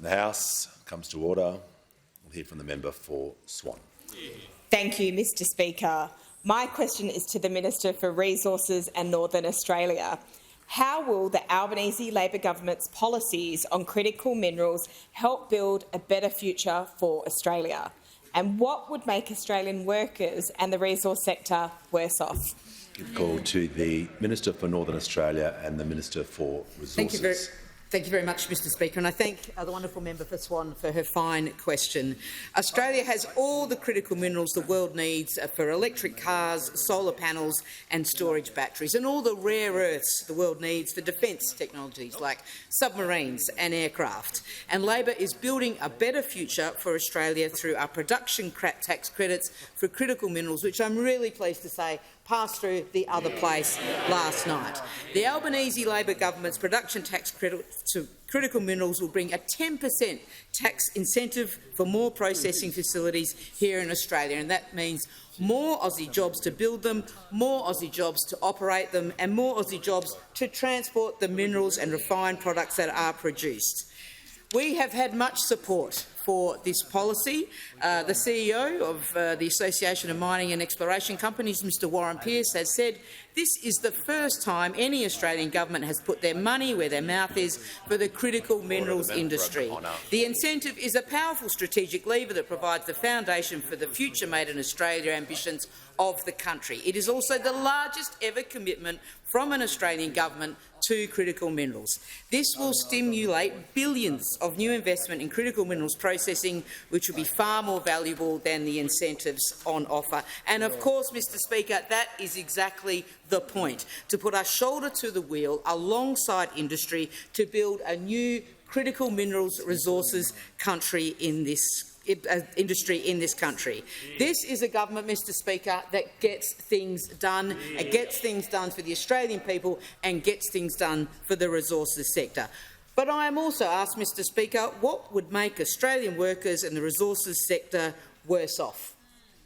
The House comes to order. We'll hear from the member for Swan. Thank you, Mr Speaker. My question is to the Minister for Resources and Northern Australia. How will the Albanese Labor government's policies on critical minerals help build a better future for Australia? And what would make Australian workers and the resource sector worse off? Give call to the Minister for Northern Australia and the Minister for Resources. Thank you very much, Mr Speaker, and I thank the wonderful member for Swan for her fine question. Australia has all the critical minerals the world needs for electric cars, solar panels and storage batteries, and all the rare earths the world needs for defence technologies like submarines and aircraft. And Labor is building a better future for Australia through our production tax credits for critical minerals, which I'm really pleased to say passed through the other place last night. The Albanese Labor government's production tax credit to critical minerals will bring a 10% tax incentive for more processing facilities here in Australia, and that means more Aussie jobs to build them, more Aussie jobs to operate them, and more Aussie jobs to transport the minerals and refined products that are produced. We have had much support for this policy. The CEO of the Association of Mining and Exploration Companies, Mr Warren Pearce, has said this is the first time any Australian government has put their money where their mouth is for the critical minerals industry. The incentive is a powerful strategic lever that provides the foundation for the future Made in Australia ambitions of the country. It is also the largest ever commitment from an Australian government to critical minerals. This will stimulate billions of new investment in critical minerals processing, which will be far more valuable than the incentives on offer. And of course, Mr Speaker, that is exactly the point, to put our shoulder to the wheel alongside industry to build a new critical minerals resources country in this industry in this country. This is a government, Mr Speaker, that gets things done. It gets things done for the Australian people and gets things done for the resources sector. But I am also asked, Mr Speaker, what would make Australian workers and the resources sector worse off?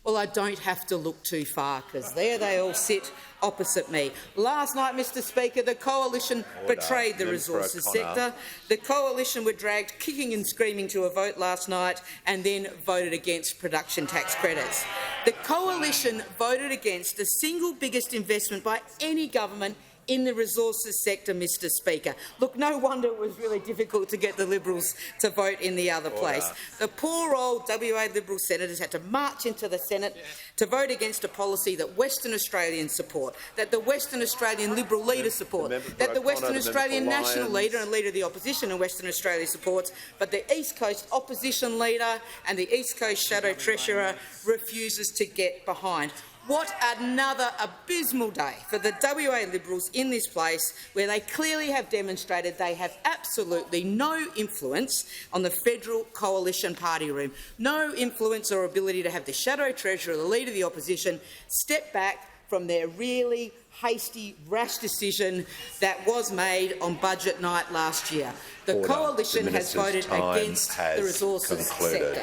Well, I don't have to look too far, because there they all sit opposite me. Last night, Mr Speaker, the Coalition betrayed the resources sector. The Coalition were dragged kicking and screaming to a vote last night and then voted against production tax credits. The Coalition voted against the single biggest investment by any government in the resources sector, Mr Speaker. Look, no wonder it was really difficult to get the Liberals to vote in the other place. The poor old WA Liberal senators had to march into the Senate to vote against a policy that Western Australians support, that the Western Australian Liberal leader supports, that the Western Australian National leader and leader of the opposition in Western Australia supports, but the East Coast opposition leader and the East Coast shadow treasurer refuses to get behind. What another abysmal day for the WA Liberals in this place, where they clearly have demonstrated they have absolutely no influence on the federal coalition party room, no influence or ability to have the shadow treasurer, the leader of the opposition, step back from their really hasty, rash decision that was made on budget night last year. The coalition has voted against the resources sector.